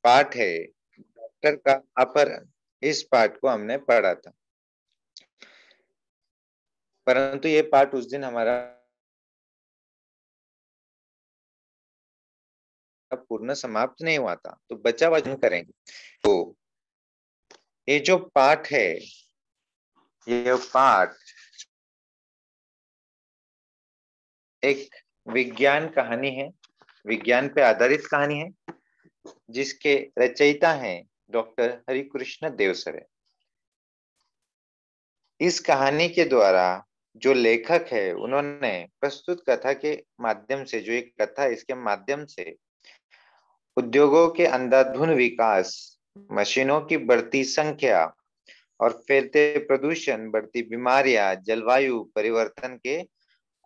पाठ है डॉक्टर का अपहरण, इस पाठ को हमने पढ़ा था, परंतु ये पाठ उस दिन हमारा पूर्ण समाप्त नहीं हुआ था, तो बचा वचन करेंगे। तो ये जो पाठ है, ये पाठ एक विज्ञान कहानी है, विज्ञान पे आधारित कहानी है, जिसके रचयिता हैं डॉक्टर हरिकृष्ण देवसरे। इस कहानी के द्वारा जो लेखक है, उन्होंने प्रस्तुत कथा के माध्यम से, जो एक कथा है, इसके माध्यम से उद्योगों के अंधाधुंध विकास, मशीनों की बढ़ती संख्या और फैलते प्रदूषण, बढ़ती बीमारियां, जलवायु परिवर्तन के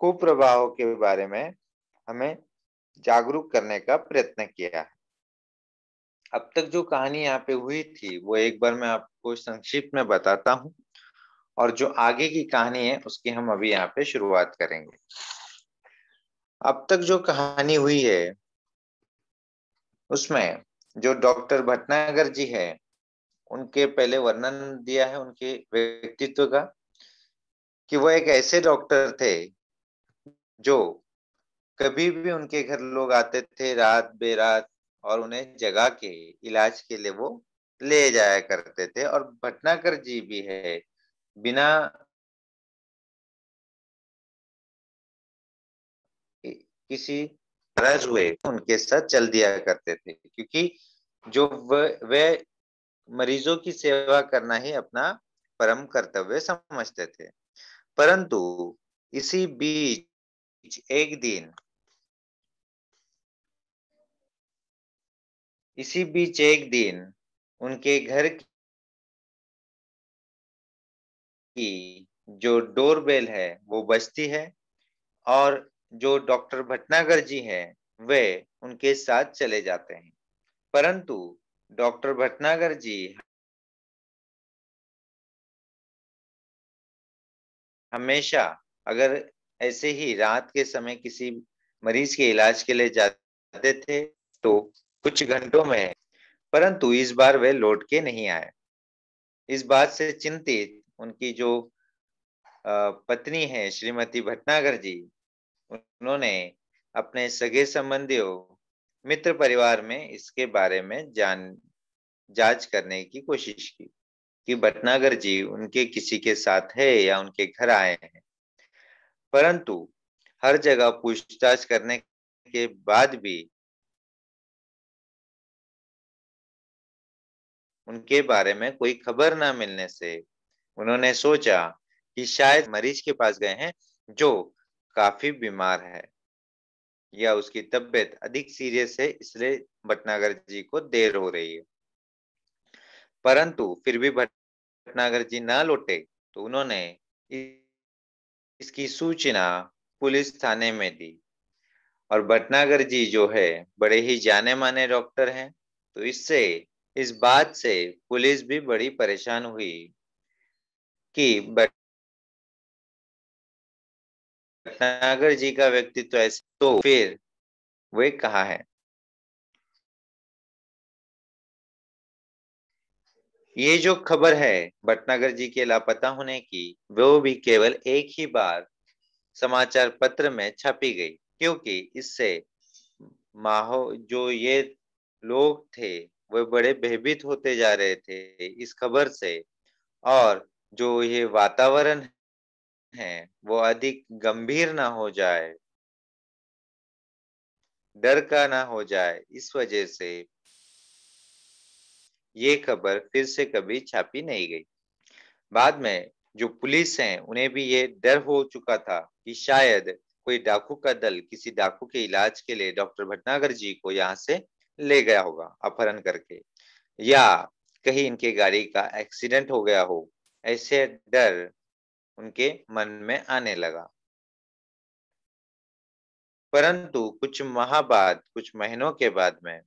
कुप्रभावों के बारे में हमें जागरूक करने का प्रयत्न किया है। अब तक जो कहानी यहाँ पे हुई थी वो एक बार मैं आपको संक्षिप्त में बताता हूँ, और जो आगे की कहानी है उसकी हम अभी यहाँ पे शुरुआत करेंगे। अब तक जो कहानी हुई है उसमें जो डॉक्टर भटनागर जी है, उनके पहले वर्णन दिया है उनके व्यक्तित्व का, कि वो एक ऐसे डॉक्टर थे जो कभी भी उनके घर लोग आते थे रात बेरात, और उन्हें जगा के इलाज के लिए वो ले जाया करते थे। और भटनागर जी भी है, बिना किसी नाराज हुए उनके साथ चल दिया करते थे, क्योंकि जो वे मरीजों की सेवा करना ही अपना परम कर्तव्य समझते थे। परंतु इसी बीच एक दिन उनके घर की जो डोरबेल है वो बजती है, और जो डॉक्टर भटनागर जी हैं वे उनके साथ चले जाते हैं। परंतु डॉक्टर भटनागर जी हमेशा, अगर ऐसे ही रात के समय किसी मरीज के इलाज के लिए जाते थे तो कुछ घंटों में, परंतु इस बार वे लौट के नहीं आए। इस बात से चिंतित उनकी जो पत्नी है श्रीमती भटनागर जी, उन्होंने अपने सगे संबंधियों, मित्र परिवार में इसके बारे में जांच करने की कोशिश की कि भटनागर जी उनके किसी के साथ है या उनके घर आए हैं। परंतु हर जगह पूछताछ करने के बाद भी उनके बारे में कोई खबर ना मिलने से उन्होंने सोचा कि शायद मरीज के पास गए हैं जो काफी बीमार है, या उसकी तबीयत अधिक सीरियस है, इसलिए भटनागर जी को देर हो रही है। परंतु फिर भी भटनागर जी ना लौटे, तो उन्होंने इसकी सूचना पुलिस थाने में दी। और भटनागर जी जो है बड़े ही जाने माने डॉक्टर हैं, तो इस बात से पुलिस भी बड़ी परेशान हुई कि भटनागर जी का व्यक्तित्व ऐसे, तो फिर वे कहाँ है। ये जो खबर है भटनागर जी के लापता होने की, वो भी केवल एक ही बार समाचार पत्र में छपी गई, क्योंकि इससे माहौल, जो ये लोग थे वे बड़े भयभीत होते जा रहे थे इस खबर से, और जो ये वातावरण है वो अधिक गंभीर ना हो जाए, डर का ना हो जाए, इस वजह से ये खबर फिर से कभी छापी नहीं गई। बाद में जो पुलिस है उन्हें भी ये डर हो चुका था कि शायद कोई डाकू का दल किसी डाकू के इलाज के लिए डॉक्टर भटनागर जी को यहाँ से ले गया होगा अपहरण करके, या कहीं इनके गाड़ी का एक्सीडेंट हो गया हो, ऐसे डर उनके मन में आने लगा। परंतु कुछ महीनों के बाद में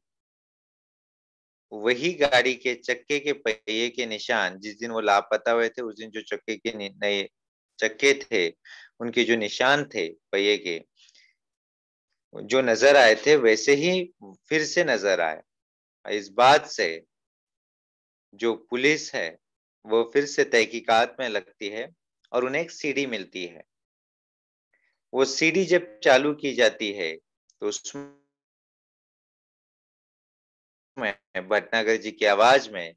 वही गाड़ी के चक्के के पहिए के निशान, जिस दिन वो लापता हुए थे उस दिन जो चक्के के नए चक्के थे, उनके जो निशान थे पहिए के, जो नजर आए थे वैसे ही फिर से नजर आए। इस बात से जो पुलिस है वो फिर से तहकीकात में लगती है और उन्हें एक सीडी मिलती है। वो सीडी जब चालू की जाती है तो उसमें भटनागर जी की आवाज में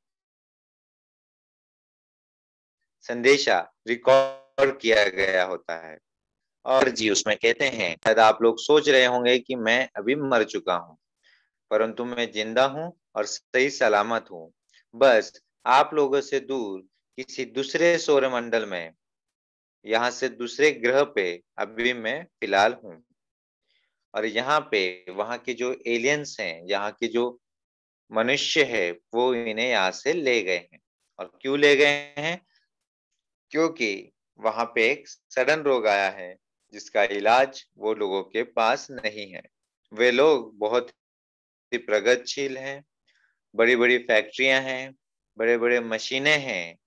संदेशा रिकॉर्ड किया गया होता है। और जी उसमें कहते हैं, शायद आप लोग सोच रहे होंगे कि मैं अभी मर चुका हूँ, परंतु मैं जिंदा हूँ और सही सलामत हूँ। बस आप लोगों से दूर किसी दूसरे सौरमंडल में, यहाँ से दूसरे ग्रह पे अभी मैं फिलहाल हूँ। और यहाँ पे वहाँ के जो एलियंस हैं, यहाँ के जो मनुष्य है, वो इन्हें यहाँ से ले गए हैं। और क्यों ले गए हैं? क्योंकि वहां पे एक सडन रोग आया है जिसका इलाज वो लोगों के पास नहीं है। वे लोग बहुत ही प्रगतिशील हैं, बड़ी बड़ी फैक्ट्रियां हैं, बड़े बड़े मशीनें हैं,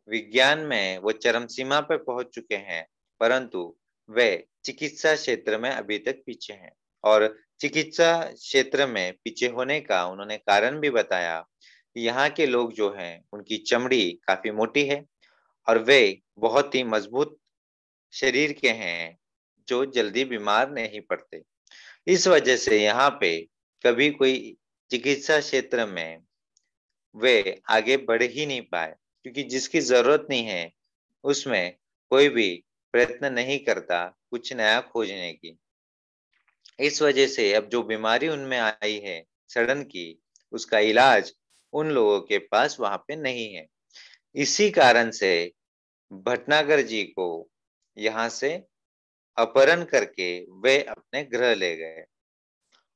विज्ञान में वो चरम सीमा पे पहुंच चुके हैं, परंतु वे चिकित्सा क्षेत्र में अभी तक पीछे हैं। और चिकित्सा क्षेत्र में पीछे होने का उन्होंने कारण भी बताया कि यहाँ के लोग जो हैं उनकी चमड़ी काफी मोटी है और वे बहुत ही मजबूत शरीर के हैं जो जल्दी बीमार नहीं पड़ते। इस वजह से यहाँ पे कभी कोई चिकित्सा क्षेत्र में वे आगे बढ़ ही नहीं पाए, क्योंकि जिसकी जरूरत नहीं है उसमें कोई भी प्रयत्न नहीं करता कुछ नया खोजने की। इस वजह से अब जो बीमारी उनमें आई है सड़न की, उसका इलाज उन लोगों के पास वहां पे नहीं है। इसी कारण से भटनागर जी को यहाँ से अपहरण करके वे अपने ग्रह ले गए।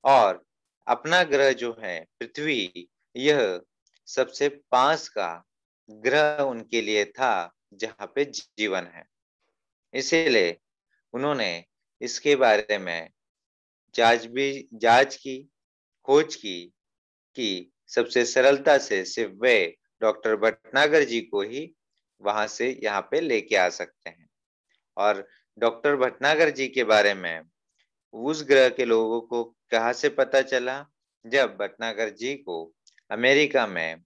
और अपना ग्रह जो है पृथ्वी, यह सबसे पास का ग्रह उनके लिए था जहाँ पे जीवन है। इसीलिए उन्होंने इसके बारे में जांच की, खोज की कि सबसे सरलता से सिर्फ वे डॉक्टर भटनागर जी को ही वहां से यहाँ पे लेके आ सकते हैं। और डॉक्टर भटनागर जी के बारे में उस ग्रह के लोगों को कहाँ से पता चला? जब भटनागर जी को अमेरिका में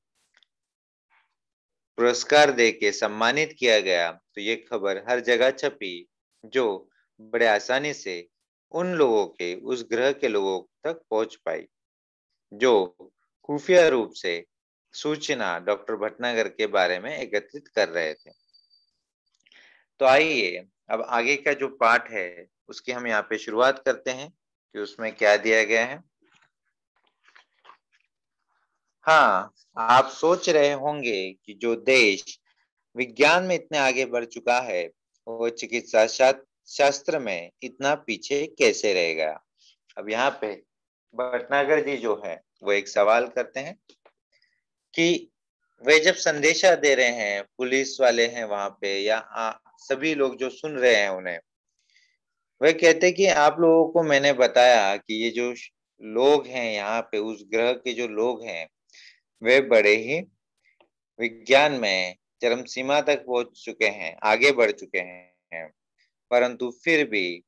पुरस्कार दे के सम्मानित किया गया तो ये खबर हर जगह छपी, जो बड़े आसानी से उन लोगों के, उस ग्रह के लोगों तक पहुंच पाई जो खुफिया रूप से सूचना डॉक्टर भटनागर के बारे में एकत्रित कर रहे थे। तो आइए अब आगे का जो पाठ है उसकी हम यहाँ पे शुरुआत करते हैं कि उसमें क्या दिया गया है। हाँ, आप सोच रहे होंगे कि जो देश विज्ञान में इतने आगे बढ़ चुका है वो चिकित्सा शास्त्र में इतना पीछे कैसे रह गया। अब यहाँ पे भटनागर जी जो है वो एक सवाल करते हैं कि वे जब संदेशा दे रहे हैं, पुलिस वाले हैं वहां पे या सभी लोग जो सुन रहे हैं उन्हें, वे कहते कि आप लोगों को मैंने बताया कि ये जो लोग हैं यहाँ पे, उस ग्रह के जो लोग हैं, वे बड़े ही विज्ञान में चरम सीमा तक पहुंच चुके हैं, आगे बढ़ चुके हैं, परंतु फिर भी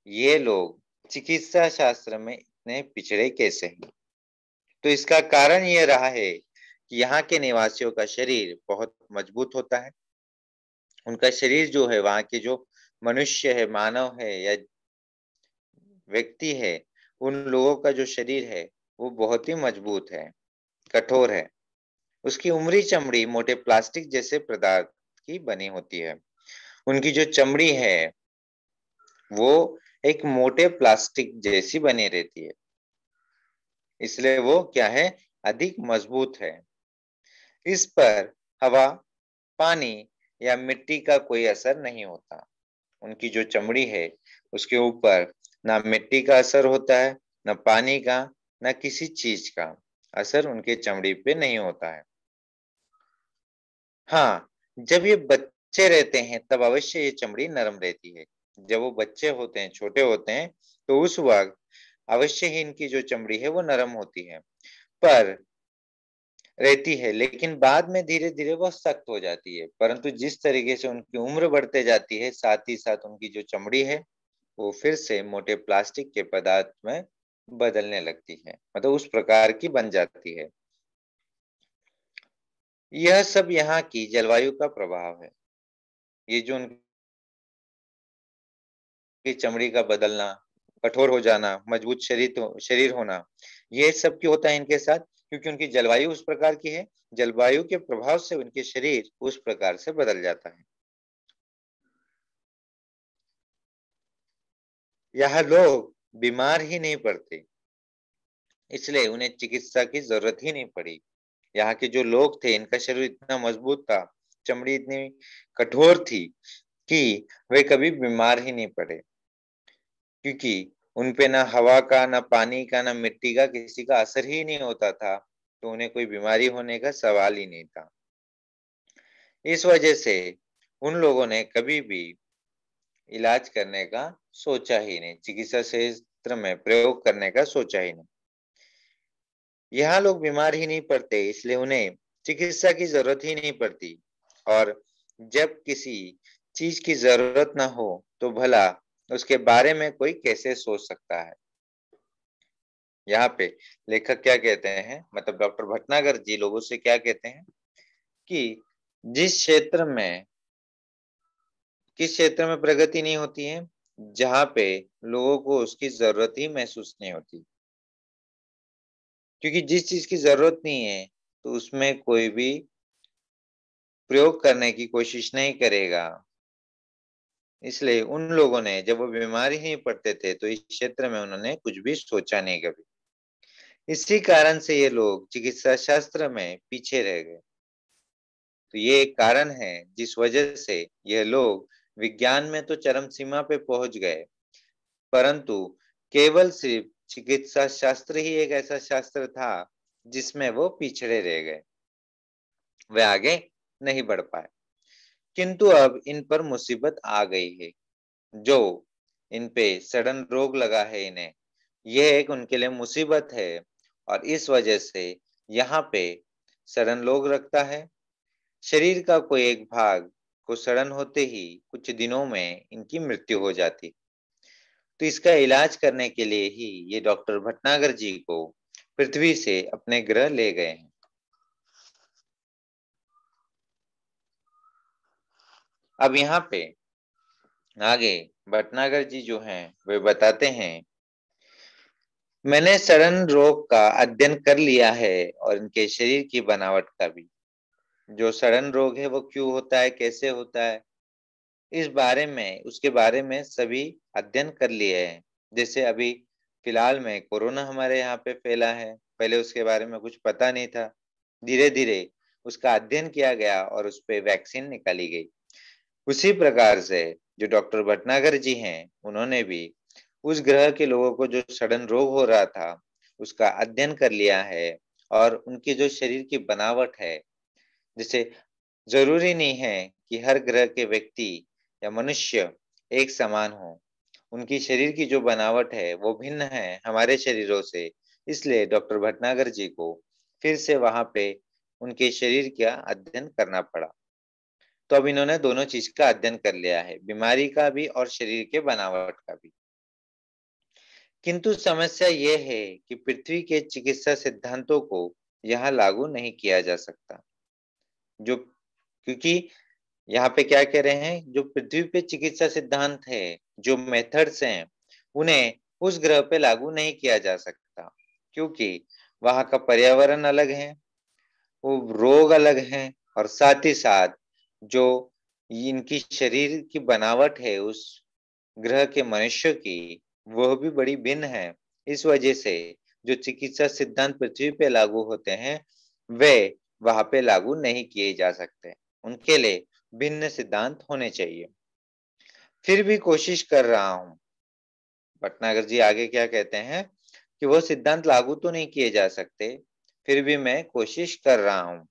ये लोग चिकित्सा शास्त्र में इतने पिछड़े कैसे हैं। तो इसका कारण ये रहा है कि यहाँ के निवासियों का शरीर बहुत मजबूत होता है। उनका शरीर जो है, वहाँ के जो मनुष्य है, मानव है या व्यक्ति है, उन लोगों का जो शरीर है वो बहुत ही मजबूत है, कठोर है। उसकी उमरी चमड़ी मोटे प्लास्टिक जैसे पदार्थ की बनी होती है। उनकी जो चमड़ी है वो एक मोटे प्लास्टिक जैसी बनी रहती है, इसलिए वो क्या है, अधिक मजबूत है। इस पर हवा, पानी या मिट्टी का कोई असर नहीं होता। उनकी जो चमड़ी है उसके ऊपर ना मिट्टी का असर होता है, ना पानी का, ना किसी चीज का असर उनके चमड़ी पे नहीं होता है। हाँ, जब ये बच्चे रहते हैं तब अवश्य ये चमड़ी नरम रहती है। जब वो बच्चे होते हैं, छोटे होते हैं, तो उस वक्त अवश्य ही इनकी जो चमड़ी है वो नरम होती है, पर रहती है, लेकिन बाद में धीरे धीरे वो सख्त हो जाती है। परंतु जिस तरीके से उनकी उम्र बढ़ते जाती है, साथ ही साथ उनकी जो चमड़ी है वो फिर से मोटे प्लास्टिक के पदार्थ में बदलने लगती है, मतलब उस प्रकार की बन जाती है। यह सब यहाँ की जलवायु का प्रभाव है। ये जो उनकी चमड़ी का बदलना, कठोर हो जाना, मजबूत शरीर होना, ये सब क्यों होता है इनके साथ? क्योंकि उनकी जलवायु उस प्रकार की है। जलवायु के प्रभाव से उनके शरीर उस प्रकार से बदल जाता है। यहाँ लोग बीमार ही नहीं पड़ते, इसलिए उन्हें चिकित्सा की जरूरत ही नहीं पड़ी। यहाँ के जो लोग थे, इनका शरीर इतना मजबूत था, चमड़ी इतनी कठोर थी कि वे कभी बीमार ही नहीं पड़े, क्योंकि उनपे ना हवा का, ना पानी का, ना मिट्टी का किसी का असर ही नहीं होता था, तो उन्हें कोई बीमारी होने का सवाल ही नहीं था। इस वजह से उन लोगों ने कभी भी इलाज करने का सोचा ही नहीं, चिकित्सा क्षेत्र में प्रयोग करने का सोचा ही नहीं। यहाँ लोग बीमार ही नहीं पड़ते, इसलिए उन्हें चिकित्सा की जरूरत ही नहीं पड़ती। और जब किसी चीज की जरूरत ना हो तो भला उसके बारे में कोई कैसे सोच सकता है। यहाँ पे लेखक क्या कहते हैं, मतलब डॉक्टर भटनागर जी लोगों से क्या कहते हैं कि जिस क्षेत्र में किस क्षेत्र में प्रगति नहीं होती है, जहाँ पे लोगों को उसकी जरूरत ही महसूस नहीं होती। क्योंकि जिस चीज की जरूरत नहीं है तो उसमें कोई भी प्रयोग करने की कोशिश नहीं करेगा। इसलिए उन लोगों ने, जब वो बीमार ही नहीं पड़ते थे, तो इस क्षेत्र में उन्होंने कुछ भी सोचा नहीं कभी। इसी कारण से ये लोग चिकित्सा शास्त्र में पीछे रह गए। तो ये एक कारण है जिस वजह से यह लोग विज्ञान में तो चरम सीमा पे पहुंच गए, परंतु केवल सिर्फ चिकित्सा शास्त्र ही एक ऐसा शास्त्र था जिसमें वो पिछड़े रह गए, वे आगे नहीं बढ़ पाए। किंतु अब इन पर मुसीबत आ गई है, जो इन पे सडन रोग लगा है इन्हें, यह एक उनके लिए मुसीबत है। और इस वजह से यहाँ पे सडन रोग रखता है। शरीर का कोई एक भाग को सड़न होते ही कुछ दिनों में इनकी मृत्यु हो जाती। तो इसका इलाज करने के लिए ही ये डॉक्टर भटनागर जी को पृथ्वी से अपने ग्रह ले गए हैं। अब यहाँ पे आगे भटनागर जी जो हैं वे बताते हैं, मैंने सड़न रोग का अध्ययन कर लिया है और इनके शरीर की बनावट का भी। जो सड़न रोग है वो क्यों होता है, कैसे होता है, इस बारे में, उसके बारे में सभी अध्ययन कर लिए हैं। जैसे अभी फिलहाल में कोरोना हमारे यहाँ पे फैला है, पहले उसके बारे में कुछ पता नहीं था, धीरे धीरे उसका अध्ययन किया गया और उस पे वैक्सीन निकाली गई। उसी प्रकार से जो डॉक्टर भटनागर जी हैं, उन्होंने भी उस ग्रह के लोगों को जो सडन रोग हो रहा था उसका अध्ययन कर लिया है। और उनकी जो शरीर की बनावट है, जैसे जरूरी नहीं है कि हर ग्रह के व्यक्ति या मनुष्य एक समान हो, उनकी शरीर की जो बनावट है वो भिन्न है हमारे शरीरों से। इसलिए डॉक्टर भटनागर जी को फिर से वहां पे उनके शरीर का अध्ययन करना पड़ा। तो अब इन्होंने दोनों चीज का अध्ययन कर लिया है, बीमारी का भी और शरीर के बनावट का भी। किंतु समस्या ये है कि पृथ्वी के चिकित्सा सिद्धांतों को यहाँ लागू नहीं किया जा सकता। जो क्योंकि यहाँ पे क्या कह रहे हैं, जो पृथ्वी पे चिकित्सा सिद्धांत है, जो मेथड्स हैं, उन्हें उस ग्रह पे लागू नहीं किया जा सकता, क्योंकि वहां का पर्यावरण अलग है, वो रोग अलग हैं, और साथ ही साथ जो इनकी शरीर की बनावट है उस ग्रह के मनुष्य की, वह भी बड़ी भिन्न है। इस वजह से जो चिकित्सा सिद्धांत पृथ्वी पे लागू होते हैं वे वहां पे लागू नहीं किए जा सकते, उनके लिए भिन्न सिद्धांत होने चाहिए। फिर भी कोशिश कर रहा हूं, भटनागर जी आगे क्या कहते हैं कि वो सिद्धांत लागू तो नहीं किए जा सकते, फिर भी मैं कोशिश कर रहा हूं।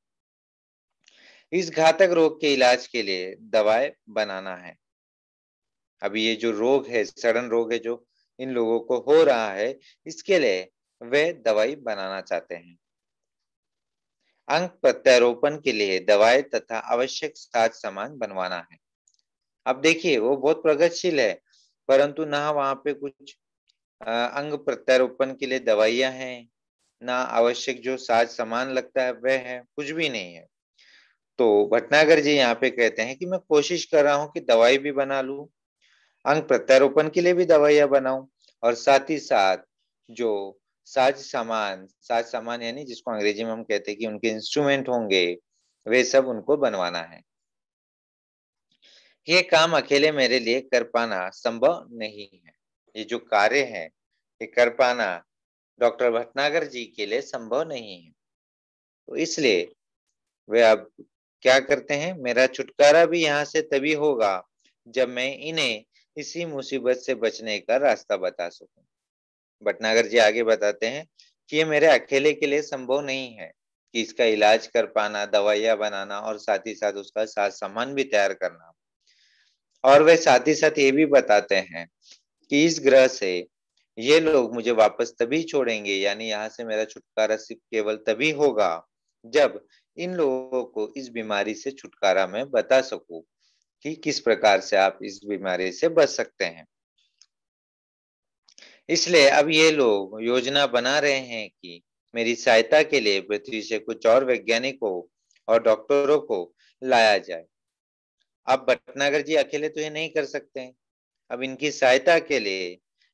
इस घातक रोग के इलाज के लिए दवाएं बनाना है। अभी ये जो रोग है, सड़न रोग है जो इन लोगों को हो रहा है, इसके लिए वे दवाई बनाना चाहते हैं। अंग प्रत्यारोपण के लिए दवाएं तथा आवश्यक साज सामान बनवाना है। अब देखिए वो बहुत प्रगतिशील है, परंतु ना वहां पे कुछ अंग प्रत्यारोपण के लिए दवाइयां हैं, ना आवश्यक जो साज सामान लगता है वह है, कुछ भी नहीं है। तो भटनागर जी यहाँ पे कहते हैं कि मैं कोशिश कर रहा हूँ कि दवाई भी बना लूं, अंग प्रत्यारोपण के लिए भी दवाइयां बनाऊं, और साथ ही साथ जो साज सामान यानी जिसको अंग्रेजी में हम कहते हैं कि उनके इंस्ट्रूमेंट होंगे, वे सब उनको बनवाना है। ये काम अकेले मेरे लिए कर पाना संभव नहीं है। ये जो कार्य है ये कर पाना डॉक्टर भटनागर जी के लिए संभव नहीं है। तो इसलिए वे अब क्या करते हैं, मेरा छुटकारा भी यहाँ से तभी होगा जब मैं इन्हें इसी मुसीबत से बचने का रास्ता बता सकूं। भटनागर जी आगे बताते हैं कि ये मेरे अकेले के लिए संभव नहीं है कि इसका इलाज कर पाना, दवाइयां बनाना और साथ ही साथ उसका साज सामान भी तैयार करना। और वे साथ ही साथ ये भी बताते हैं कि इस ग्रह से ये लोग मुझे वापस तभी छोड़ेंगे, यानी यहाँ से मेरा छुटकारा सिर्फ केवल तभी होगा जब इन लोगों को इस बीमारी से छुटकारा मैं बता सकूं कि किस प्रकार से आप इस बीमारी से बच सकते हैं। इसलिए अब ये लोग योजना बना रहे हैं कि मेरी सहायता के लिए पृथ्वी से कुछ और वैज्ञानिकों और डॉक्टरों को लाया जाए। अब भटनागर जी अकेले तो ये नहीं कर सकते हैं। अब इनकी सहायता के लिए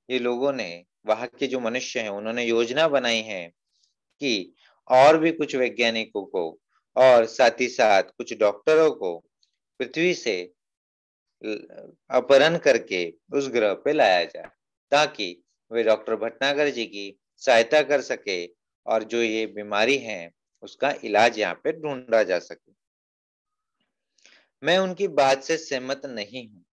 ये लोगों ने, वहां के जो मनुष्य हैं, उन्होंने योजना बनाई है कि और भी कुछ वैज्ञानिकों को और साथ ही साथ कुछ डॉक्टरों को पृथ्वी से अपहरण करके उस ग्रह पे लाया जाए, ताकि वे डॉक्टर भटनागर जी की सहायता कर सके और जो ये बीमारी है उसका इलाज यहाँ पे ढूंढा जा सके। मैं उनकी बात से सहमत नहीं हूँ।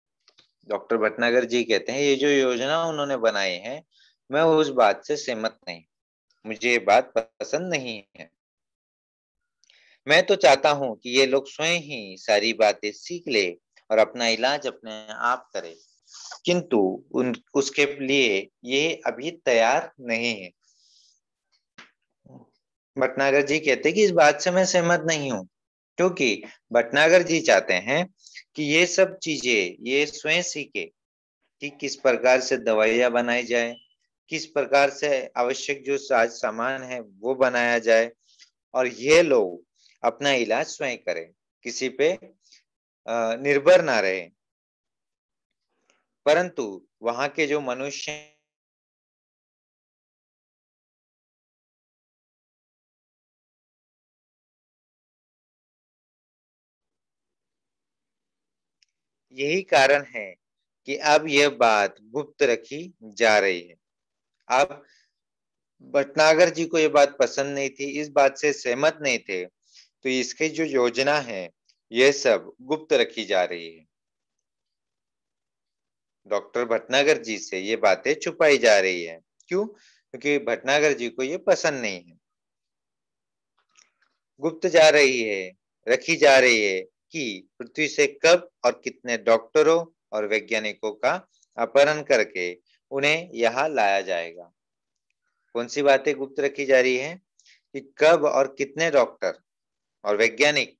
डॉक्टर भटनागर जी कहते हैं ये जो योजना उन्होंने बनाई है, मैं उस बात से सहमत नहीं, मुझे ये बात पसंद नहीं है। मैं तो चाहता हूं कि ये लोग स्वयं ही सारी बातें सीख ले और अपना इलाज अपने आप करे, किंतु उन उसके लिए ये अभी तैयार नहीं है। भटनागर जी कहते हैं कि इस बात से मैं सहमत नहीं हूँ, क्योंकि भटनागर जी चाहते हैं कि ये सब चीजें ये स्वयं सीखे कि किस प्रकार से दवाइयां बनाई जाए, किस प्रकार से आवश्यक जो साज सामान है वो बनाया जाए, और ये लोग अपना इलाज स्वयं करें, किसी पे निर्भर ना रहे। परंतु वहां के जो मनुष्य यही कारण है कि अब यह बात गुप्त रखी जा रही है। अब भटनागर जी को ये बात पसंद नहीं थी, इस बात से सहमत नहीं थे, तो इसकी जो योजना है यह सब गुप्त रखी जा रही है। डॉक्टर भटनागर जी से ये बातें छुपाई जा रही है। क्यों? क्योंकि भटनागर जी को ये पसंद नहीं है, गुप्त जा रही है, रखी जा रही है कि पृथ्वी से कब और कितने डॉक्टरों और वैज्ञानिकों का अपहरण करके उन्हें यहाँ लाया जाएगा। कौन सी बातें गुप्त रखी जा रही है? कि कब और कितने डॉक्टर और वैज्ञानिक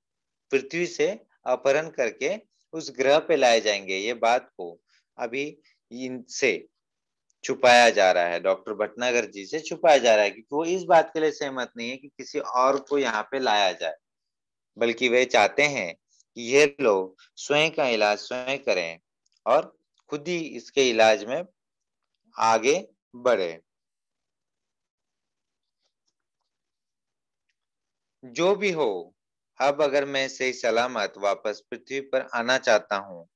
पृथ्वी से अपहरण करके उस ग्रह पे लाए जाएंगे, ये बात को अभी इनसे छुपाया जा रहा है, डॉक्टर भटनागर जी से छुपाया जा रहा है, क्योंकि वो इस बात के लिए सहमत नहीं है कि किसी और को यहाँ पे लाया जाए, बल्कि वे चाहते हैं कि ये लोग स्वयं का इलाज स्वयं करें और खुद ही इसके इलाज में आगे बढ़े। जो भी हो, अब अगर मैं सही सलामत वापस पृथ्वी पर आना चाहता हूँ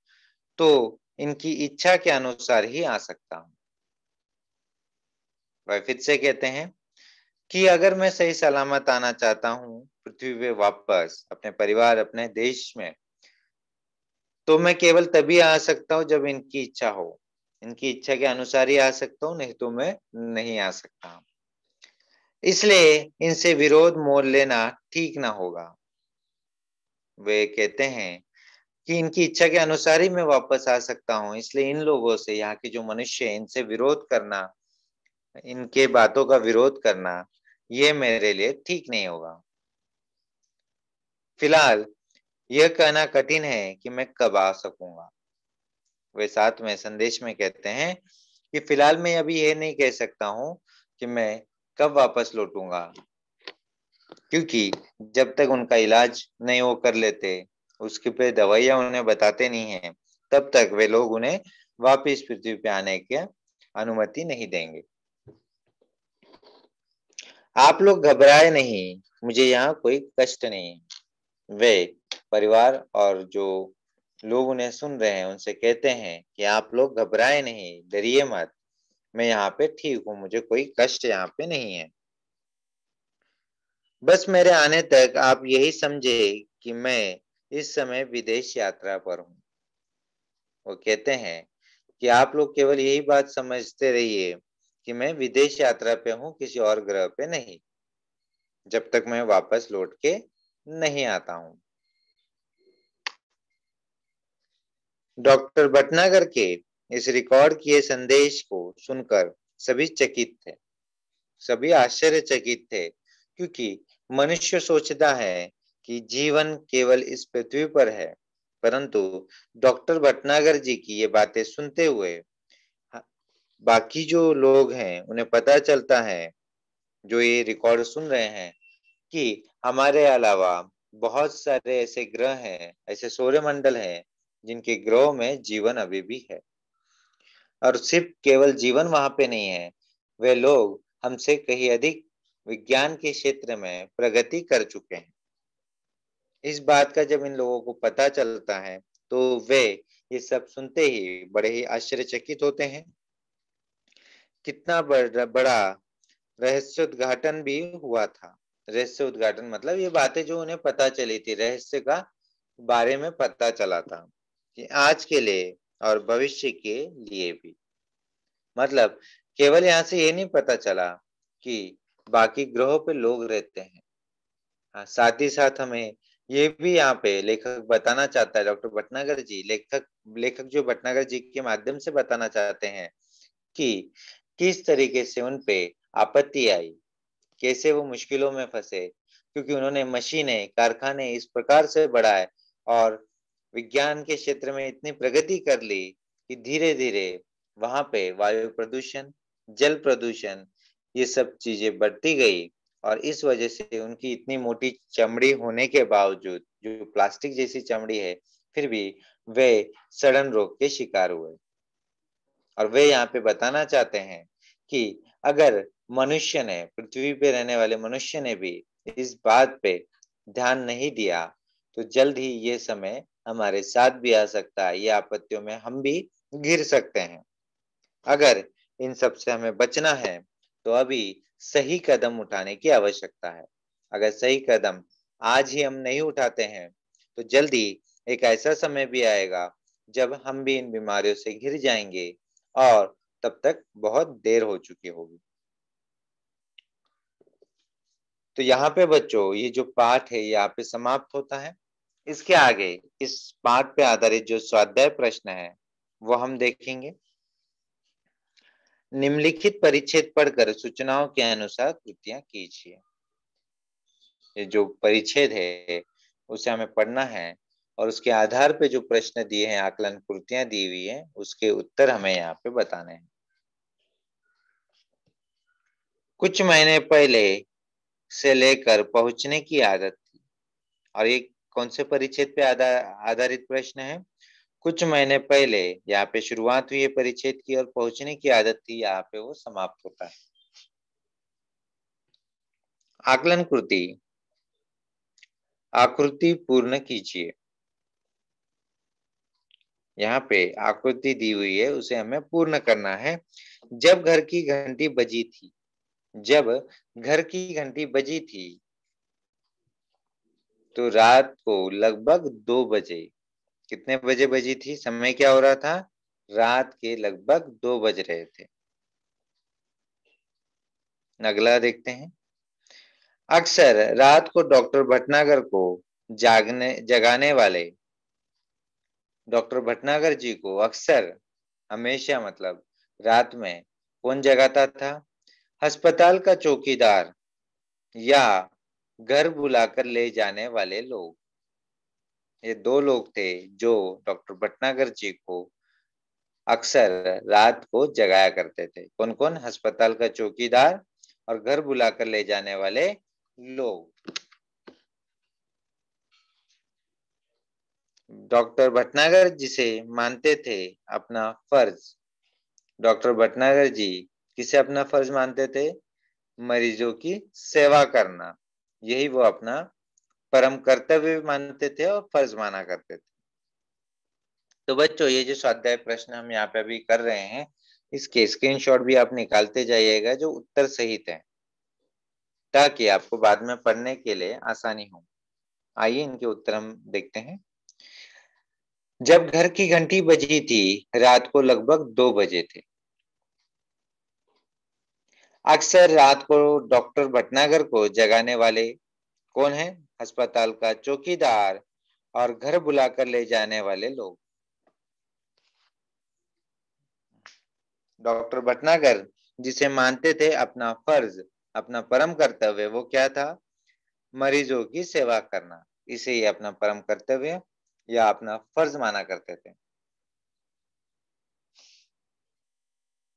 तो इनकी इच्छा के अनुसार ही आ सकता हूँ। वह फिर से कहते हैं कि अगर मैं सही सलामत आना चाहता हूँ पृथ्वी पे वापस अपने परिवार अपने देश में, तो मैं केवल तभी आ सकता हूँ जब इनकी इच्छा हो। इनकी इच्छा के अनुसार ही आ सकता हूँ, नहीं तो मैं नहीं आ सकता। इसलिए इनसे विरोध मोल लेना ठीक ना होगा। वे कहते हैं कि इनकी इच्छा के अनुसार ही मैं वापस आ सकता हूँ, इसलिए इन लोगों से, यहाँ के जो मनुष्य हैं, इनसे विरोध करना, इनके बातों का विरोध करना, ये मेरे लिए ठीक नहीं होगा। फिलहाल यह कहना कठिन है कि मैं कब आ सकूंगा। वे साथ में संदेश में कहते हैं कि फिलहाल मैं अभी ये नहीं कह सकता हूँ कि मैं कब वापस लौटूंगा, क्योंकि जब तक उनका इलाज नहीं वो कर लेते, उसके पे दवाइयां उन्हें बताते नहीं है, तब तक वे लोग उन्हें वापस पृथ्वी पे आने की अनुमति नहीं देंगे। आप लोग घबराए नहीं, मुझे यहाँ कोई कष्ट नहीं है। वे परिवार और जो लोग उन्हें सुन रहे हैं उनसे कहते हैं कि आप लोग घबराए नहीं, डरिए मत, मैं यहाँ पे ठीक हूँ, मुझे कोई कष्ट यहाँ पे नहीं है। बस मेरे आने तक आप यही समझे कि मैं इस समय विदेश यात्रा पर हूँ। वो कहते हैं कि आप लोग केवल यही बात समझते रहिए कि मैं विदेश यात्रा पे हूँ, किसी और ग्रह पे नहीं, जब तक मैं वापस लौट के नहीं आता हूँ। डॉक्टर भटनागर के इस रिकॉर्ड किए संदेश को सुनकर सभी चकित थे, सभी आश्चर्यचकित थे, क्योंकि मनुष्य सोचता है कि जीवन केवल इस पृथ्वी पर है, परंतु डॉक्टर भटनागर जी की ये बातें सुनते हुए बाकी जो लोग हैं उन्हें पता चलता है, जो ये रिकॉर्ड सुन रहे हैं, कि हमारे अलावा बहुत सारे ऐसे ग्रह हैं, ऐसे सौरमंडल हैं जिनके ग्रहों में जीवन अभी भी है, और सिर्फ केवल जीवन वहां पे नहीं है, वे लोग हमसे कहीं अधिक विज्ञान के क्षेत्र में प्रगति कर चुके हैं। इस बात का जब इन लोगों को पता चलता है तो वे ये सब सुनते ही बड़े ही आश्चर्यचकित होते हैं। कितना बड़ा रहस्य उद्घाटन भी हुआ था। रहस्य उद्घाटन मतलब ये बातें जो उन्हें पता चली थी, रहस्य का बारे में पता चला था कि आज के लिए और भविष्य के लिए भी। मतलब केवल यहाँ से ये नहीं पता चला कि बाकी ग्रहों पे लोग रहते हैं, हाँ, साथ ही साथ हमें ये भी यहाँ पे लेखक बताना चाहता है, डॉक्टर भटनागर जी, लेखक लेखक जो भटनागर जी के माध्यम से बताना चाहते हैं कि किस तरीके से उन पे आपत्ति आई, कैसे वो मुश्किलों में फंसे, क्योंकि उन्होंने मशीनें, कारखाने इस प्रकार से बढ़ाए और विज्ञान के क्षेत्र में इतनी प्रगति कर ली कि धीरे धीरे वहां पे वायु प्रदूषण, जल प्रदूषण, ये सब चीजें बढ़ती गई, और इस वजह से उनकी इतनी मोटी चमड़ी होने के बावजूद, जो प्लास्टिक जैसी चमड़ी है, फिर भी वे सड़न रोग के शिकार हुए। और वे यहाँ पे बताना चाहते हैं कि अगर मनुष्य ने, पृथ्वी पे रहने वाले मनुष्य ने भी इस बात पे ध्यान नहीं दिया, तो जल्द ही ये समय हमारे साथ भी आ सकता है, ये आपत्तियों में हम भी घिर सकते हैं। अगर इन सब से हमें बचना है तो अभी सही कदम उठाने की आवश्यकता है। अगर सही कदम आज ही हम नहीं उठाते हैं तो जल्दी एक ऐसा समय भी आएगा जब हम भी इन बीमारियों से घिर जाएंगे, और तब तक बहुत देर हो चुकी होगी। तो यहाँ पे बच्चों ये जो पाठ है ये यहाँ पे समाप्त होता है। इसके आगे इस पाठ पे आधारित जो स्वाध्याय प्रश्न है वो हम देखेंगे। निम्नलिखित परिच्छेद पढ़कर सूचनाओं के अनुसार कृतियां कीजिए। ये जो परिच्छेद है उसे हमें पढ़ना है, और उसके आधार पे जो प्रश्न दिए हैं, आकलन कृतियां दी हुई है, उसके उत्तर हमें यहाँ पे बताने हैं। कुछ महीने पहले से लेकर पहुंचने की आदत थी, और ये कौन से परिच्छेद पे आधारित प्रश्न है? कुछ महीने पहले यहाँ पे शुरुआत हुई है परिच्छेद की, और पहुंचने की आदत थी, यहाँ पे वो समाप्त होता है। आकलन कृति, आकृति पूर्ण कीजिए। यहाँ पे आकृति दी हुई है, उसे हमें पूर्ण करना है। जब घर की घंटी बजी थी, जब घर की घंटी बजी थी तो रात को लगभग 2 बजे, कितने बजे बजी थी, समय क्या हो रहा था, रात के लगभग 2 बज रहे थे। अगला देखते हैं। अक्सर रात को डॉक्टर भटनागर को जगाने वाले, डॉक्टर भटनागर जी को अक्सर, हमेशा मतलब रात में कौन जगाता था? अस्पताल का चौकीदार या घर बुलाकर ले जाने वाले लोग। ये दो लोग थे जो डॉक्टर भटनागर जी को अक्सर रात को जगाया करते थे। कौन कौन? अस्पताल का चौकीदार और घर बुलाकर ले जाने वाले लोग। डॉक्टर भटनागर जिसे मानते थे अपना फर्ज, डॉक्टर भटनागर जी किसे अपना फर्ज मानते थे? मरीजों की सेवा करना, यही वो अपना परम कर्तव्य भी मानते थे और फर्ज माना करते थे। तो बच्चों, ये जो स्वाध्याय प्रश्न हम यहाँ पे अभी कर रहे हैं, इसके स्क्रीनशॉट भी आप निकालते जाइएगा जो उत्तर सहित है, ताकि आपको बाद में पढ़ने के लिए आसानी हो। आइए इनके उत्तर हम देखते हैं। जब घर की घंटी बजी थी, रात को लगभग 2 बजे थे। अक्सर रात को डॉक्टर भटनागर को जगाने वाले कौन है? अस्पताल का चौकीदार और घर बुलाकर ले जाने वाले लोग। डॉक्टर भटनागर जिसे मानते थे अपना फर्ज, अपना परम कर्तव्य, वो क्या था? मरीजों की सेवा करना। इसे ही अपना परम कर्तव्य या अपना फर्ज माना करते थे।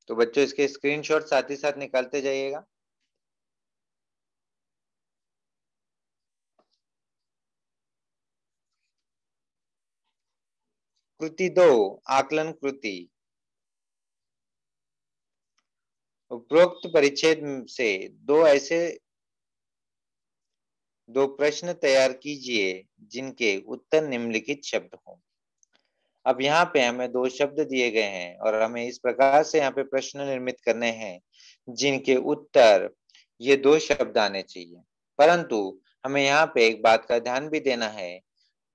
तो बच्चों, इसके स्क्रीनशॉट साथ ही साथ निकालते जाइएगा। कृति 2, आकलन कृति। उपरोक्त परिच्छेद से दो प्रश्न तैयार कीजिए जिनके उत्तर निम्नलिखित शब्द हों। अब यहाँ पे हमें 2 शब्द दिए गए हैं और हमें इस प्रकार से यहाँ पे प्रश्न निर्मित करने हैं जिनके उत्तर ये 2 शब्द आने चाहिए। परंतु हमें यहाँ पे एक बात का ध्यान भी देना है,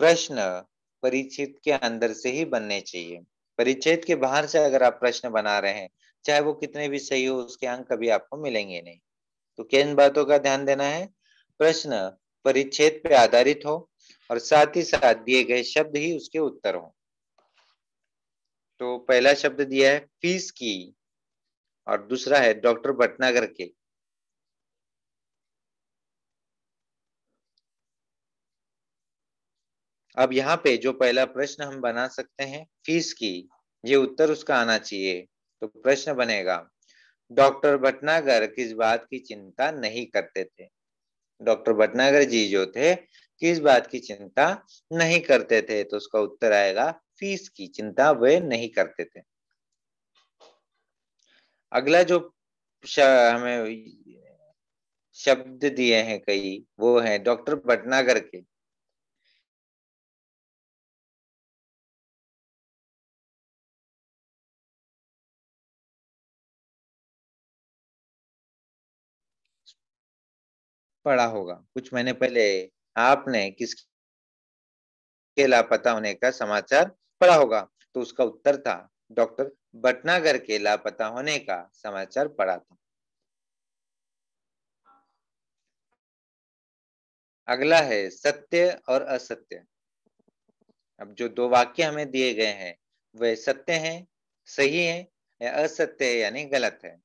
प्रश्न परिच्छेद के अंदर से ही बनने चाहिए। परिच्छेद के बाहर से अगर आप प्रश्न बना रहे हैं, चाहे वो कितने भी सही हो, उसके अंक कभी आपको मिलेंगे नहीं। तो किन बातों का ध्यान देना है? प्रश्न परिच्छेद पे आधारित हो और साथ ही साथ दिए गए शब्द ही उसके उत्तर हो। तो पहला शब्द दिया है फीस की और दूसरा है डॉक्टर भटनागर के। अब यहाँ पे जो पहला प्रश्न हम बना सकते हैं फीस की, ये उत्तर उसका आना चाहिए। तो प्रश्न बनेगा, डॉक्टर भटनागर किस बात की चिंता नहीं करते थे? डॉक्टर भटनागर जी जो थे, किस बात की चिंता नहीं करते थे? तो उसका उत्तर आएगा फीस की चिंता वे नहीं करते थे। अगला जो हमें शब्द दिए हैं कई, वो है डॉक्टर भटनागर के। पढ़ा होगा कुछ महीने पहले आपने किसके लापता होने का समाचार पढ़ा होगा? तो उसका उत्तर था डॉक्टर भटनागर के लापता होने का समाचार पढ़ा था। अगला है सत्य और असत्य। अब जो 2 वाक्य हमें दिए गए हैं, वे सत्य हैं, सही है, या असत्य है यानी गलत है।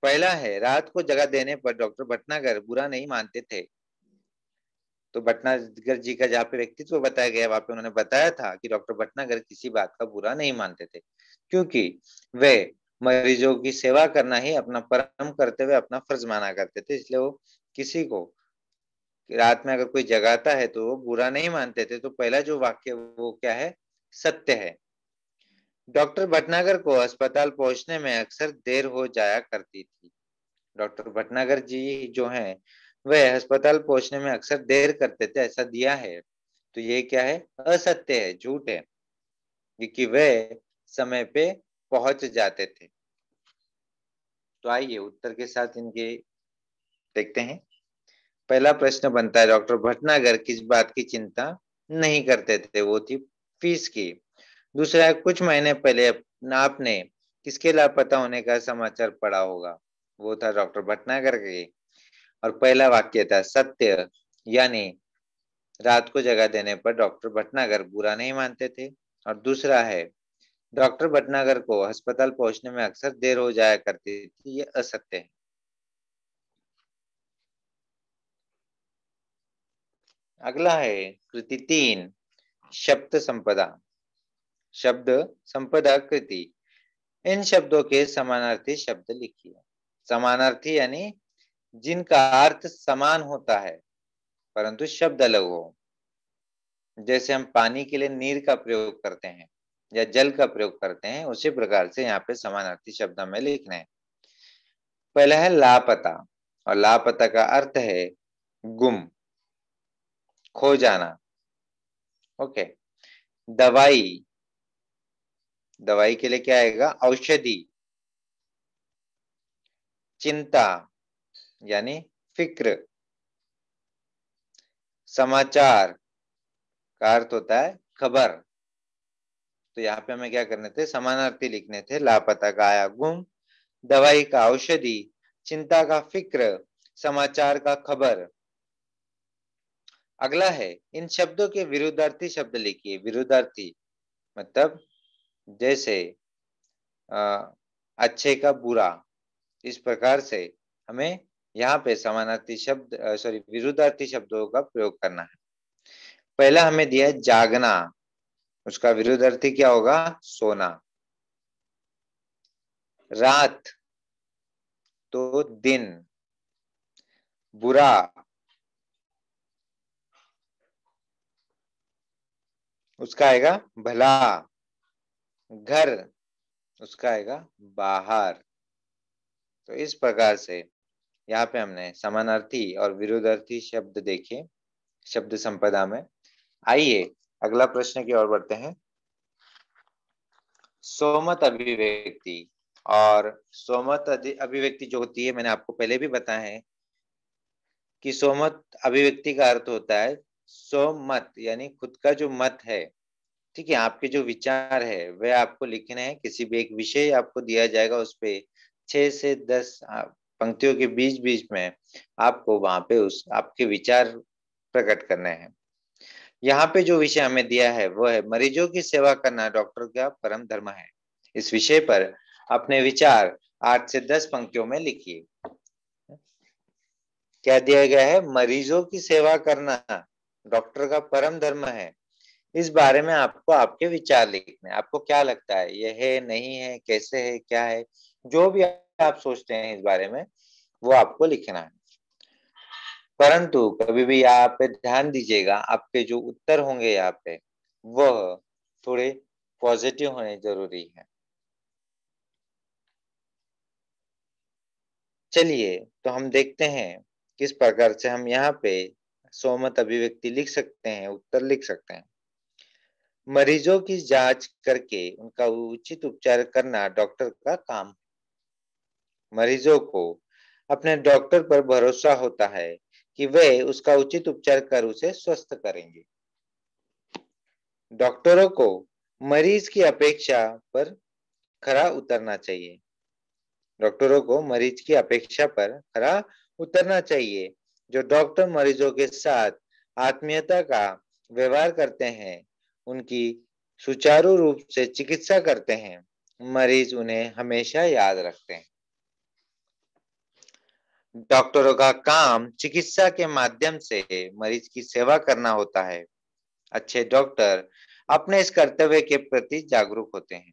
पहला है, रात को जगह देने पर डॉक्टर भटनागर बुरा नहीं मानते थे। तो भटनागर जी का जहाँ पे व्यक्तित्व बताया गया, वहां पे उन्होंने बताया था कि डॉक्टर भटनागर किसी बात का बुरा नहीं मानते थे, क्योंकि वे मरीजों की सेवा करना ही अपना परम कर्तव्य, अपना फर्ज माना करते थे। इसलिए वो किसी को रात में अगर कोई जगाता है तो वो बुरा नहीं मानते थे। तो पहला जो वाक्य वो क्या है? सत्य है। डॉक्टर भटनागर को अस्पताल पहुंचने में अक्सर देर हो जाया करती थी। डॉक्टर भटनागर जी जो हैं, वह अस्पताल पहुंचने में अक्सर देर करते थे, ऐसा दिया है। तो ये क्या है? असत्य है, झूठ है, क्योंकि वे समय पे पहुंच जाते थे। तो आइए उत्तर के साथ इनके देखते हैं। पहला प्रश्न बनता है, डॉक्टर भटनागर किस बात की चिंता नहीं करते थे? वो थी फीस की। दूसरा है, कुछ महीने पहले आपने किसके लापता होने का समाचार पढ़ा होगा? वो था डॉक्टर भटनागर के। और पहला वाक्य था सत्य, यानी रात को जगह देने पर डॉक्टर भटनागर बुरा नहीं मानते थे। और दूसरा है, डॉक्टर भटनागर को अस्पताल पहुंचने में अक्सर देर हो जाया करती थी, ये असत्य है। अगला है कृति 3, शब्द संपदा। शब्द संपदा कृति। इन शब्दों के समानार्थी शब्द लिखिए। समानार्थी यानी जिनका अर्थ समान होता है परंतु शब्द अलग हो। जैसे हम पानी के लिए नीर का प्रयोग करते हैं या जल का प्रयोग करते हैं, उसी प्रकार से यहाँ पे समानार्थी शब्द हमें लिखने हैं। पहला है लापता, और लापता का अर्थ है गुम, खो जाना। ओके। दवाई, दवाई के लिए क्या आएगा? औषधि। चिंता यानी फिक्र। समाचार का अर्थ होता है खबर। तो यहाँ पे हमें क्या करने थे? समानार्थी लिखने थे। लापता का आया गुम, दवाई का औषधि, चिंता का फिक्र, समाचार का खबर। अगला है इन शब्दों के विरुद्धार्थी शब्द लिखिए। विरुद्धार्थी मतलब जैसे अच्छे का बुरा, इस प्रकार से हमें यहाँ पे समानार्थी शब्द सॉरी विरुद्धार्थी शब्दों का प्रयोग करना है। पहला हमें दिया है जागना, उसका विरुद्धार्थी क्या होगा? सोना। रात तो दिन। बुरा उसका आएगा भला। घर उसका आएगा बाहर। तो इस प्रकार से यहाँ पे हमने समानार्थी और विरुद्धार्थी शब्द देखे शब्द संपदा में। आइए अगला प्रश्न की ओर बढ़ते हैं। सोमत अभिव्यक्ति, और सोमत अभिव्यक्ति जो होती है, मैंने आपको पहले भी बताया है कि सोमत अभिव्यक्ति का अर्थ होता है सोमत यानी खुद का जो मत है। ठीक है, आपके जो विचार है वह आपको लिखने हैं। किसी भी एक विषय आपको दिया जाएगा, उस पे 6 से 10 पंक्तियों के बीच बीच में आपको वहां पे उस आपके विचार प्रकट करने हैं। यहाँ पे जो विषय हमें दिया है वो है मरीजों की सेवा करना डॉक्टर का परम धर्म है। इस विषय पर अपने विचार 8 से 10 पंक्तियों में लिखिए। क्या दिया गया है? मरीजों की सेवा करना डॉक्टर का परम धर्म है। इस बारे में आपको आपके विचार लिखने हैं। आपको क्या लगता है, ये है, नहीं है, कैसे है, क्या है, जो भी आप सोचते हैं इस बारे में वो आपको लिखना है। परंतु कभी भी यहाँ पे ध्यान दीजिएगा, आपके जो उत्तर होंगे यहाँ पे वह थोड़े पॉजिटिव होने जरूरी है। चलिए तो हम देखते हैं किस प्रकार से हम यहाँ पे सोमत अभिव्यक्ति लिख सकते हैं, उत्तर लिख सकते हैं। मरीजों की जांच करके उनका उचित उपचार करना डॉक्टर का काम। मरीजों को अपने डॉक्टर पर भरोसा होता है कि वे उसका उचित उपचार कर उसे स्वस्थ करेंगे। डॉक्टरों को मरीज की अपेक्षा पर खरा उतरना चाहिए। डॉक्टरों को मरीज की अपेक्षा पर खरा उतरना चाहिए। जो डॉक्टर मरीजों के साथ आत्मीयता का व्यवहार करते हैं, उनकी सुचारू रूप से चिकित्सा करते हैं, मरीज उन्हें हमेशा याद रखते हैं। डॉक्टरों का काम चिकित्सा के माध्यम से मरीज की सेवा करना होता है। अच्छे डॉक्टर अपने इस कर्तव्य के प्रति जागरूक होते हैं।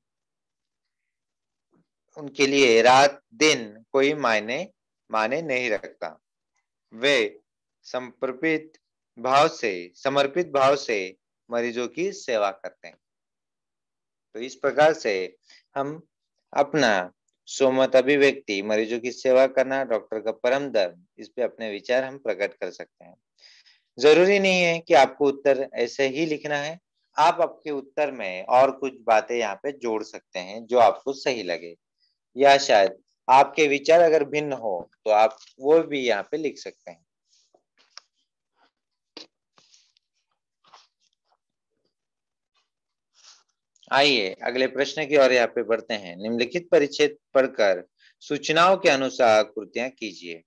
उनके लिए रात दिन कोई माने नहीं रखता। वे समर्पित भाव से मरीजों की सेवा करते हैं। तो इस प्रकार से हम अपना सोमत अभिव्यक्ति मरीजों की सेवा करना डॉक्टर का परम धर्म, इस पे अपने विचार हम प्रकट कर सकते हैं। जरूरी नहीं है कि आपको उत्तर ऐसे ही लिखना है। आप आपके उत्तर में और कुछ बातें यहाँ पे जोड़ सकते हैं जो आपको सही लगे, या शायद आपके विचार अगर भिन्न हो तो आप वो भी यहाँ पे लिख सकते हैं। आइए अगले प्रश्न की ओर यहाँ पे बढ़ते हैं। निम्नलिखित परिच्छेद पढ़कर सूचनाओं के अनुसार कृतियां कीजिए।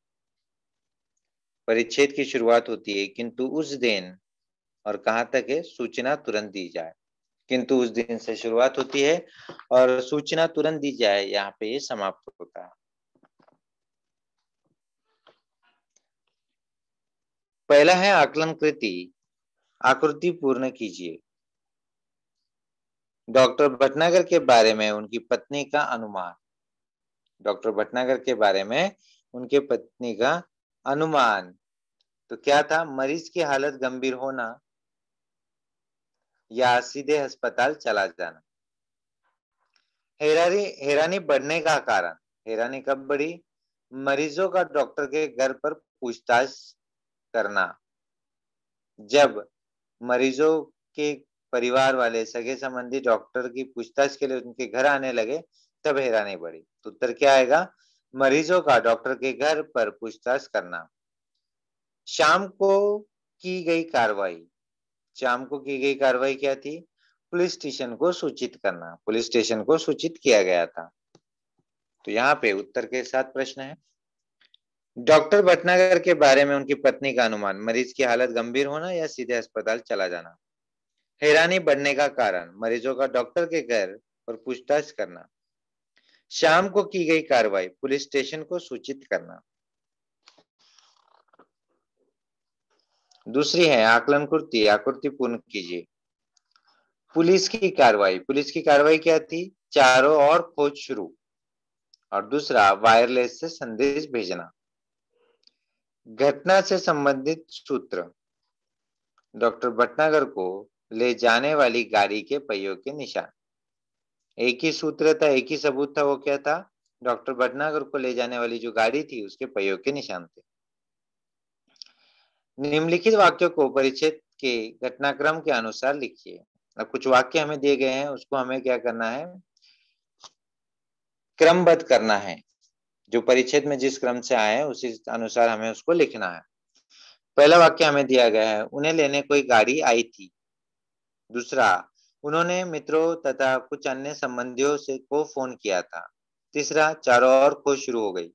परिच्छेद की शुरुआत होती है किंतु उस दिन, और कहाँ तक है? सूचना तुरंत दी जाए। किंतु उस दिन से शुरुआत होती है और सूचना तुरंत दी जाए यहाँ पे ये समाप्त होता है। पहला है आकलन कृति। आकृति पूर्ण कीजिए। डॉक्टर भटनागर के बारे में उनकी पत्नी का अनुमान। डॉक्टर भटनागर के बारे में उनके पत्नी का अनुमान तो क्या था? मरीज की हालत गंभीर होना या सीधे अस्पताल चला जाना। हैरानी बढ़ने का कारण। हैरानी कब बढ़ी? मरीजों का डॉक्टर के घर पर पूछताछ करना। जब मरीजों के परिवार वाले सगे संबंधी डॉक्टर की पूछताछ के लिए उनके घर आने लगे, तब हैरानी बढ़ी। तो उत्तर क्या आएगा? मरीजों का डॉक्टर के घर पर पूछताछ करना। शाम को की गई कार्रवाई। शाम को की गई कार्रवाई क्या थी? पुलिस स्टेशन को सूचित करना। पुलिस स्टेशन को सूचित किया गया था। तो यहाँ पे उत्तर के साथ प्रश्न है। डॉक्टर भटनागर के बारे में उनकी पत्नी का अनुमान। मरीज की हालत गंभीर होना या सीधे अस्पताल चला जाना। हैरानी बढ़ने का कारण। मरीजों का डॉक्टर के घर पर पूछताछ करना। शाम को की गई कार्रवाई। पुलिस स्टेशन को सूचित करना। दूसरी है आकलन कुर्ती। आकृति पूर्ण कीजिए। पुलिस की कार्रवाई। पुलिस की कार्रवाई क्या थी? चारों ओर खोज शुरू। और दूसरा वायरलेस से संदेश भेजना। घटना से संबंधित सूत्र। डॉक्टर भटनागर को ले जाने वाली गाड़ी के पहियों के निशान। एक ही सूत्र था, एक ही सबूत था। वो क्या था? डॉक्टर भटनागर को ले जाने वाली जो गाड़ी थी उसके पहियों के निशान थे। निम्नलिखित वाक्यों को परिच्छेद के घटनाक्रम के अनुसार लिखिए। अब कुछ वाक्य हमें दिए गए हैं, उसको हमें क्या करना है? क्रमबद्ध करना है। जो परिच्छेद में जिस क्रम से आए हैं उसी अनुसार हमें उसको लिखना है। पहला वाक्य हमें दिया गया है, उन्हें लेने कोई गाड़ी आई थी। दूसरा, उन्होंने मित्रों तथा कुछ अन्य संबंधियों से को फोन किया था। तीसरा, चारों ओर खोज शुरू हो गई।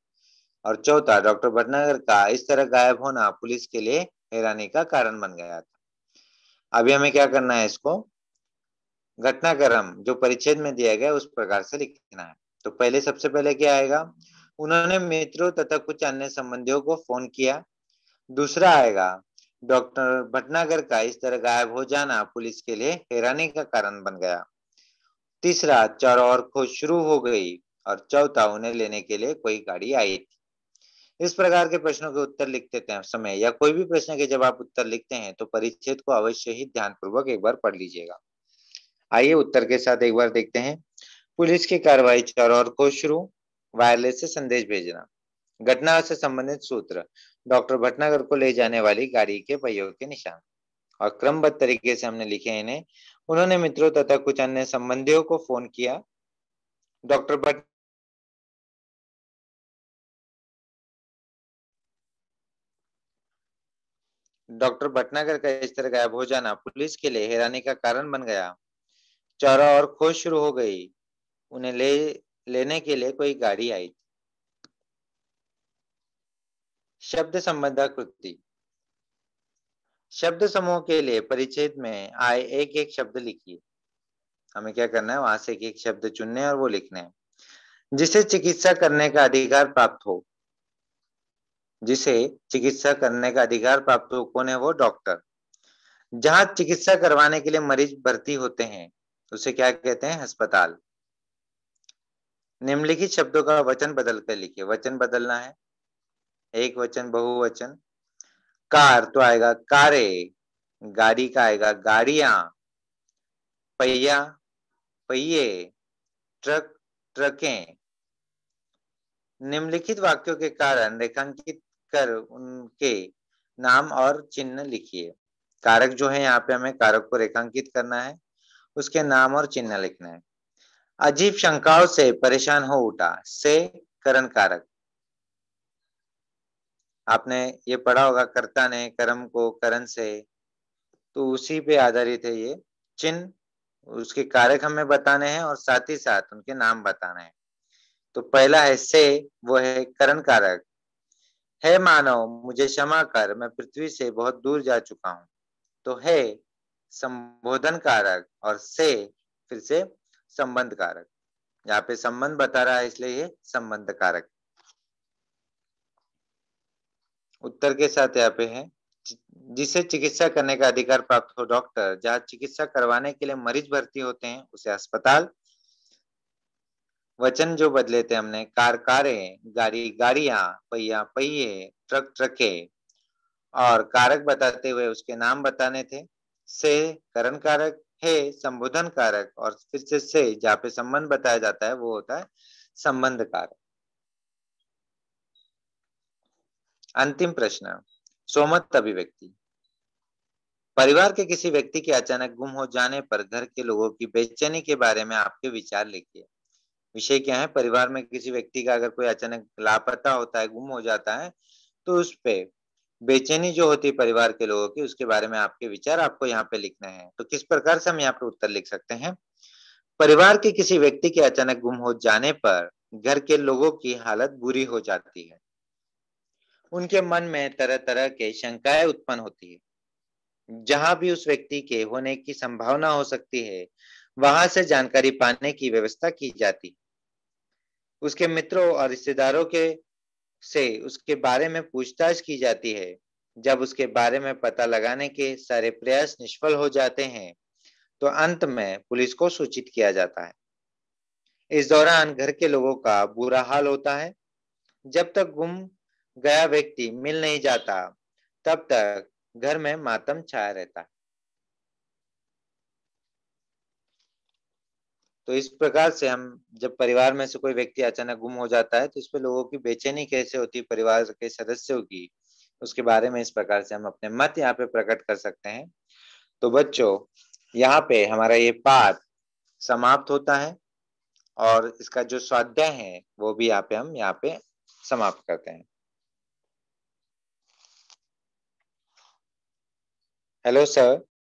और चौथा, डॉक्टर भटनागर का इस तरह गायब होना पुलिस के लिए हैरानी का कारण बन गया था। अभी हमें क्या करना है? इसको घटनाक्रम जो परिच्छेद में दिया गया उस प्रकार से लिखना है। तो पहले सबसे पहले क्या आएगा? उन्होंने मित्रों तथा कुछ अन्य संबंधियों को फोन किया। दूसरा आएगा, डॉक्टर भटनागर का इस तरह गायब हो जाना पुलिस के लिए हैरानी का कारण बन गया। तीसरा, चारों ओर खोज शुरू हो गई। और चौथा, उन्हें लेने के लिए कोई गाड़ी आई थी। इस प्रकार के प्रश्नों के उत्तर लिखते समय या कोई भी प्रश्न के जब आप उत्तर लिखते हैं तो परिच्छेद को अवश्य ही ध्यानपूर्वक एक बार पढ़ लीजिएगा। आइए उत्तर के साथ एक बार देखते हैं। पुलिस की कार्रवाई, चारों ओर खोज शुरू, वायरलेस से संदेश भेजना, घटना से संबंधित सूत्र, डॉक्टर भटनागर को ले जाने वाली गाड़ी के पहियों के निशान। और क्रमबद्ध तरीके से हमने लिखे हैं इन्हें। उन्होंने मित्रों तथा कुछ अन्य संबंधियों को फोन किया। डॉक्टर भट डॉक्टर भटनागर का इस तरह गायब हो जाना पुलिस के लिए हैरानी का कारण बन गया। चारों ओर खोज शुरू हो गई। उन्हें लेने के लिए कोई गाड़ी आई। शब्द संबंधाकृति। शब्द समूह के लिए परिच्छेद में आए एक एक शब्द लिखिए। हमें क्या करना है? वहां से एक एक शब्द चुनने और वो लिखने हैं। जिसे चिकित्सा करने का अधिकार प्राप्त हो। जिसे चिकित्सा करने का अधिकार प्राप्त हो कौन है? वो डॉक्टर। जहां चिकित्सा करवाने के लिए मरीज भर्ती होते हैं उसे क्या कहते हैं? अस्पताल। निम्नलिखित शब्दों का वचन बदल कर लिखिए। वचन बदलना है। एक वचन, बहुवचन। कार तो आएगा कारें। गाड़ी का आएगा गाड़ियां। पहिया, पहिए। ट्रक, ट्रकें। निम्नलिखित वाक्यों के कारण रेखांकित कर उनके नाम और चिन्ह लिखिए। कारक जो है यहाँ पे हमें कारक को रेखांकित करना है, उसके नाम और चिन्ह लिखना है। अजीब शंकाओं से परेशान हो उठा से करण कारक। आपने ये पढ़ा होगा, कर्ता ने कर्म को करण से, तो उसी पे आधारित है ये। चिन्ह, उसके कारक हमें बताने हैं और साथ ही साथ उनके नाम बताने हैं। तो पहला है से, वो है करण कारक। है मानव मुझे क्षमा कर, मैं पृथ्वी से बहुत दूर जा चुका हूं। तो है संबोधन कारक और से फिर से संबंध कारक। यहाँ पे संबंध बता रहा है इसलिए ये संबंध कारक। उत्तर के साथ यहाँ पे है जिसे चिकित्सा करने का अधिकार प्राप्त हो डॉक्टर, जहाँ चिकित्सा करवाने के लिए मरीज भर्ती होते हैं उसे अस्पताल। वचन जो बदले थे हमने, कार कारें, गाड़ी गाड़ियां, पहिया पहिए, ट्रक ट्रके, और कारक बताते हुए उसके नाम बताने थे। से करण कारक, है संबोधन कारक, और फिर से जहाँ पे संबंध बताया जाता है वो होता है संबंध कारक। अंतिम प्रश्न, सोमत अभिव्यक्ति। परिवार के किसी व्यक्ति के अचानक गुम हो जाने पर घर के लोगों की बेचैनी के बारे में आपके विचार लिखिए। विषय क्या है, परिवार में किसी व्यक्ति का अगर कोई अचानक लापता होता है, गुम हो जाता है, तो उस पे बेचैनी जो होती है परिवार के लोगों की, उसके बारे में आपके विचार आपको यहाँ पे लिखना है। तो किस प्रकार से हम यहाँ पे उत्तर लिख सकते हैं? परिवार के किसी व्यक्ति के अचानक गुम हो जाने पर घर के लोगों की हालत बुरी हो जाती है। उनके मन में तरह तरह के शंकाएं उत्पन्न होती है। जहां भी उस व्यक्ति के होने की संभावना हो सकती है, वहां से जानकारी पाने की व्यवस्था की जाती है। उसके मित्रों और रिश्तेदारों के से उसके बारे में पूछताछ की जाती है। जब उसके बारे में पता लगाने के सारे प्रयास निष्फल हो जाते हैं, तो अंत में पुलिस को सूचित किया जाता है। इस दौरान घर के लोगों का बुरा हाल होता है। जब तक गुम गया व्यक्ति मिल नहीं जाता, तब तक घर में मातम छाया रहता है। तो इस प्रकार से हम, जब परिवार में से कोई व्यक्ति अचानक गुम हो जाता है, तो इस पे लोगों की बेचैनी कैसे होती है परिवार के सदस्यों की, उसके बारे में इस प्रकार से हम अपने मत यहाँ पे प्रकट कर सकते हैं। तो बच्चों, यहाँ पे हमारा ये पाठ समाप्त होता है, और इसका जो स्वाध्याय है वो भी हम यहाँ पे समाप्त करते हैं। Hello sir.